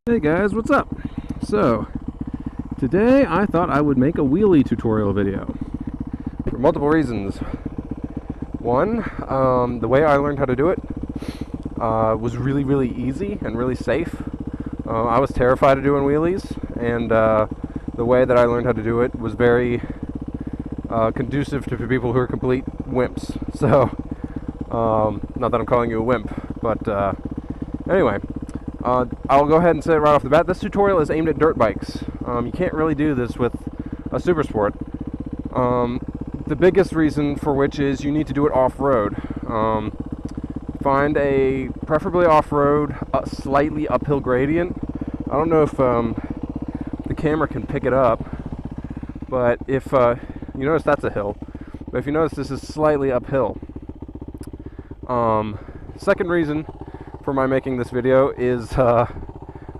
Hey guys, what's up? So, today I thought I would make a wheelie tutorial video for multiple reasons. One, the way I learned how to do it was really easy and really safe. I was terrified of doing wheelies, and the way that I learned how to do it was very conducive to people who are complete wimps. So, not that I'm calling you a wimp, but anyway. I'll go ahead and say it right off the bat. This tutorial is aimed at dirt bikes. You can't really do this with a super sport. The biggest reason for which is you need to do it off-road. Find a preferably off-road, slightly uphill gradient. I don't know if the camera can pick it up, but if you notice that's a hill. But if you notice this is slightly uphill. Second reason for my making this video is I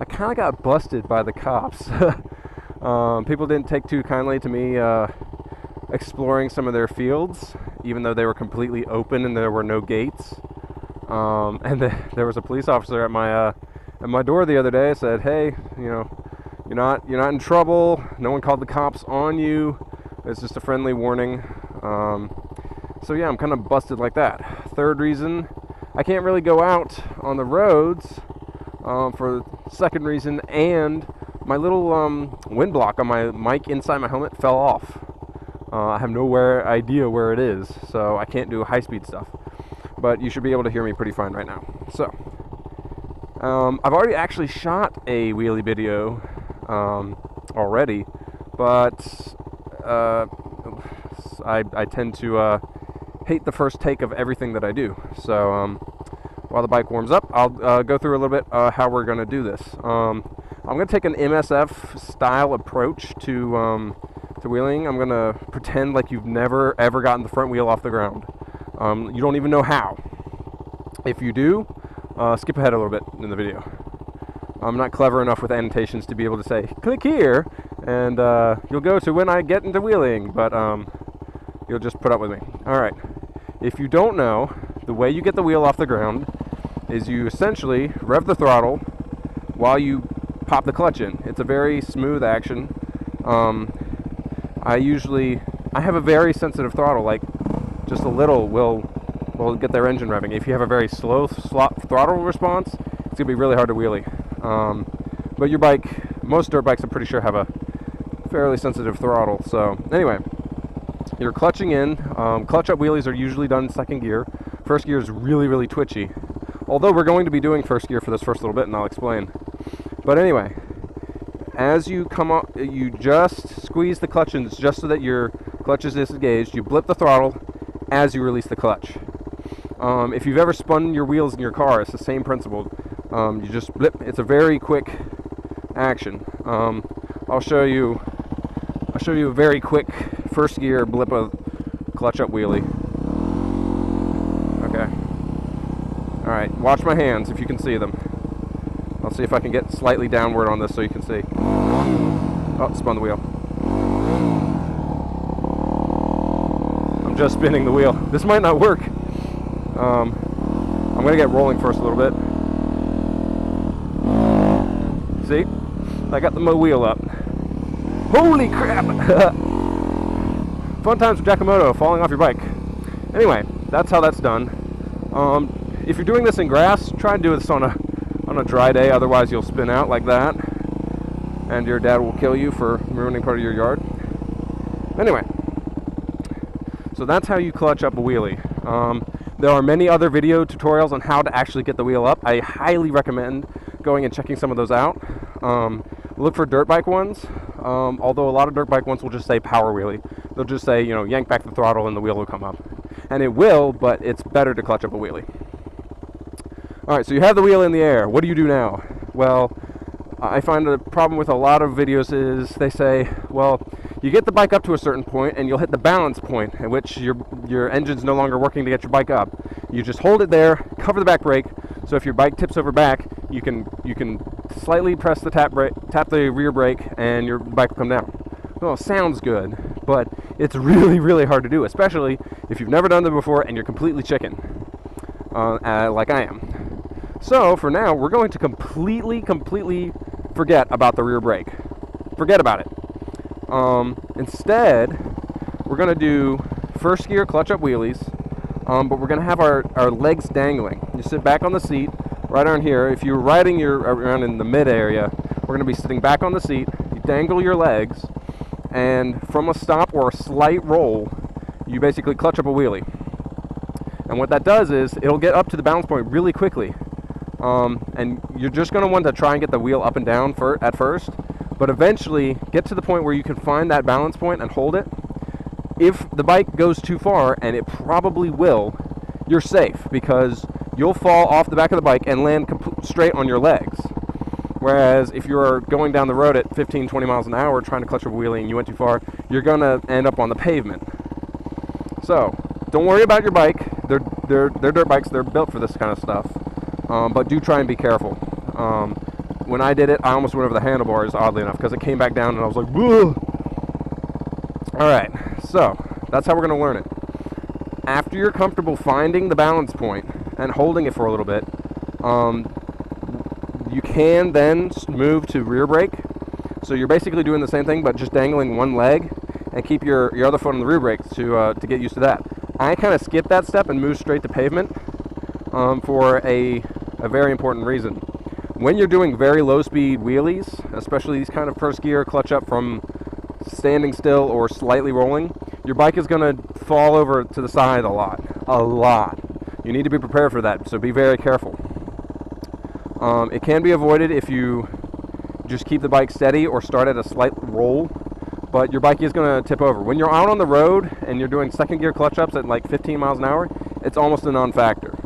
kind of got busted by the cops. People didn't take too kindly to me exploring some of their fields, even though they were completely open and there were no gates. And there was a police officer at my door the other day. Said, "Hey, you're not in trouble. No one called the cops on you. It's just a friendly warning." So yeah, I'm kind of busted like that. Third reason, I can't really go out on the roads for the second reason, and my little wind block on my mic inside my helmet fell off. I have no idea where it is, so I can't do high-speed stuff. But you should be able to hear me pretty fine right now. So, I've already actually shot a wheelie video already, but I tend to hate the first take of everything that I do. So while the bike warms up, I'll go through a little bit how we're going to do this. I'm going to take an MSF style approach to wheeling. I'm going to pretend like you've never ever gotten the front wheel off the ground. You don't even know how. If you do, skip ahead a little bit in the video. I'm not clever enough with annotations to be able to say click here and you'll go to when I get into wheeling, but you'll just put up with me. Alright, if you don't know, the way you get the wheel off the ground is you essentially rev the throttle while you pop the clutch in. It's a very smooth action. I have a very sensitive throttle, like just a little will get their engine revving. If you have a very slow throttle response, it's going to be really hard to wheelie. But your bike, most dirt bikes I'm pretty sure have a fairly sensitive throttle. So anyway, you're clutching in. Clutch up wheelies are usually done in second gear. First gear is really twitchy. Although we're going to be doing first gear for this first little bit, and I'll explain. But anyway, as you come up, you just squeeze the clutch in just so that your clutch is disengaged. You blip the throttle as you release the clutch. If you've ever spun your wheels in your car, it's the same principle. You just blip. It's a very quick action. I'll show you a very quick first gear blip of clutch up wheelie. Okay. Alright, watch my hands if you can see them. I'll see if I can get slightly downward on this so you can see. Oh, spun the wheel. I'm just spinning the wheel. This might not work. I'm going to get rolling first a little bit. See? I got my wheel up. Holy crap! Fun times with Giacomoto, falling off your bike. Anyway, that's how that's done. If you're doing this in grass, try and do this on a dry day, otherwise you'll spin out like that, and your dad will kill you for ruining part of your yard. Anyway, so that's how you clutch up a wheelie. There are many other video tutorials on how to actually get the wheel up. I highly recommend going and checking some of those out. Look for dirt bike ones, although a lot of dirt bike ones will just say power wheelie. They'll just say, yank back the throttle and the wheel will come up. And it will, but it's better to clutch up a wheelie. Alright, so you have the wheel in the air. What do you do now? Well, I find the problem with a lot of videos is they say, well, you get the bike up to a certain point and you'll hit the balance point at which your engine's no longer working to get your bike up. You just hold it there, cover the back brake, so if your bike tips over back, you can slightly press the tap the rear brake and your bike will come down. Well, it sounds good, but it's really hard to do, especially if you've never done it before and you're completely chicken, like I am. So for now, we're going to completely forget about the rear brake. Forget about it. Instead, we're going to do first gear clutch up wheelies, but we're going to have our legs dangling. You sit back on the seat, right on here. If you're riding around in the mid area, we're going to be sitting back on the seat. You dangle your legs, and from a stop or a slight roll, you basically clutch up a wheelie. And what that does is it'll get up to the balance point really quickly. And you're just going to want to try and get the wheel up and down at first, but eventually get to the point where you can find that balance point and hold it. If the bike goes too far, and it probably will, you're safe, because you'll fall off the back of the bike and land straight on your legs. Whereas if you're going down the road at 15, 20 miles an hour trying to clutch up a wheelie and you went too far, you're going to end up on the pavement. So don't worry about your bike. They're dirt bikes. They're built for this kind of stuff. But do try and be careful. When I did it, I almost went over the handlebars, oddly enough, because it came back down and I was like, whoa! Alright, so that's how we're going to learn it. After you're comfortable finding the balance point and holding it for a little bit, you can then move to rear brake. So you're basically doing the same thing, but just dangling one leg and keep your other foot on the rear brake to get used to that. I kind of skipped that step and moved straight to pavement for a very important reason. When you're doing very low speed wheelies, especially these kind of first gear clutch up from standing still or slightly rolling, your bike is going to fall over to the side a lot. You need to be prepared for that, so be very careful. It can be avoided if you just keep the bike steady or start at a slight roll, but your bike is going to tip over. When you're out on the road and you're doing second gear clutch ups at like 15 miles an hour, it's almost a non-factor.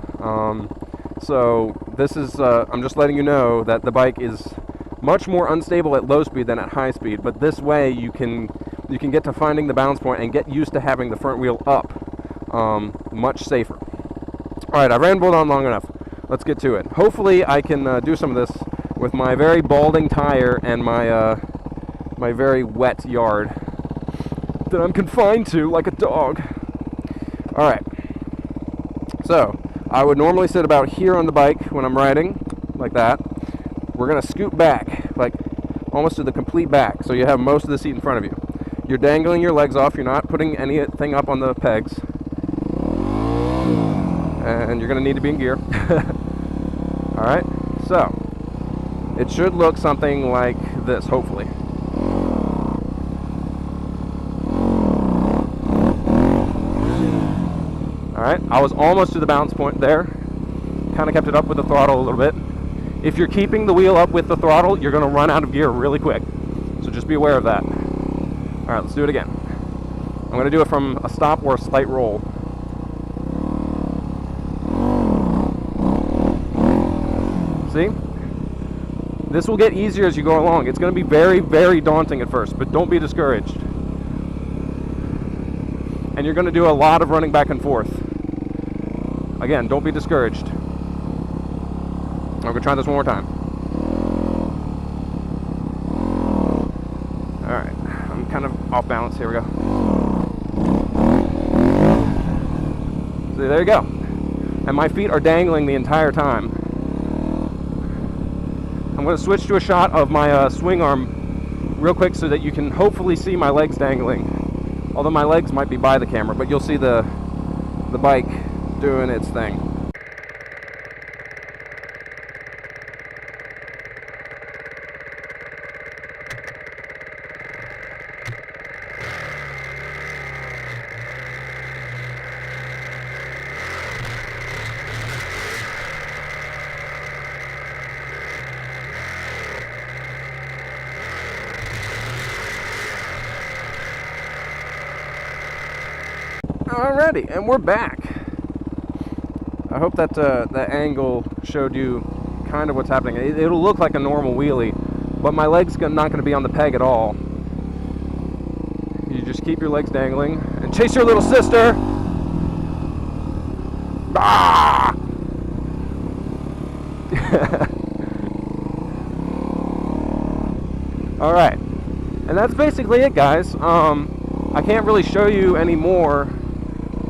So this is, I'm just letting you know that the bike is much more unstable at low speed than at high speed, but this way you can get to finding the balance point and get used to having the front wheel up much safer. Alright, I rambled on long enough. Let's get to it. Hopefully I can do some of this with my very balding tire and my my very wet yard that I'm confined to like a dog. Alright, so I would normally sit about here on the bike when I'm riding, like that. We're going to scoot back, like almost to the complete back, so you have most of the seat in front of you. You're dangling your legs off, you're not putting anything up on the pegs, and you're going to need to be in gear. Alright, so it should look something like this, hopefully. Alright, I was almost to the balance point there. Kind of kept it up with the throttle a little bit. If you're keeping the wheel up with the throttle, you're going to run out of gear really quick. So just be aware of that. Alright, let's do it again. I'm going to do it from a stop or a slight roll. See? This will get easier as you go along. It's going to be very, very daunting at first, but don't be discouraged. And you're going to do a lot of running back and forth. Again, don't be discouraged. I'm going to try this one more time. Alright, I'm kind of off balance. Here we go. See, there you go. And my feet are dangling the entire time. I'm going to switch to a shot of my swing arm real quick so that you can hopefully see my legs dangling. Although my legs might be by the camera, but you'll see the bike doing its thing. Alrighty, and we're back. I hope that that angle showed you kind of what's happening. It'll look like a normal wheelie, but my leg's not going to be on the peg at all. You just keep your legs dangling and chase your little sister. Ah! Alright, and that's basically it, guys. I can't really show you any more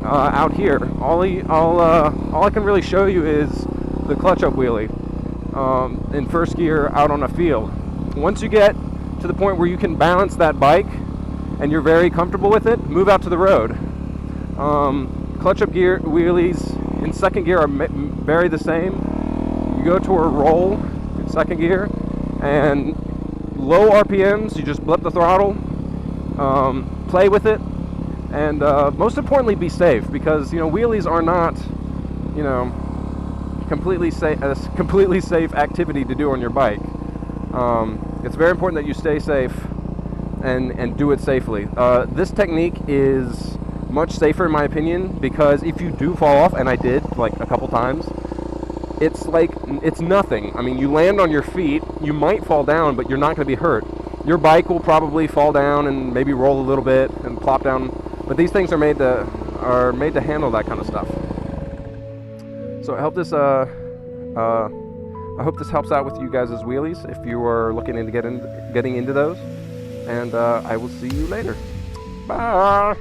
out here. All I can really show you is the clutch up wheelie in first gear out on a field. Once you get to the point where you can balance that bike and you're very comfortable with it, move out to the road. Clutch up gear wheelies in second gear are very the same. You go to a roll in second gear, and low RPMs, you just blip the throttle, play with it, and most importantly, be safe, because wheelies are not completely safe activity to do on your bike. It's very important that you stay safe and do it safely. This technique is much safer in my opinion, because if you do fall off, and I did like a couple times, it's nothing. I mean, you land on your feet, you might fall down, but you're not going to be hurt. Your bike will probably fall down and maybe roll a little bit and plop down, but these things are made to handle that kind of stuff. So I hope this helps out with you guys' wheelies if you are looking into getting into those. And I will see you later. Bye.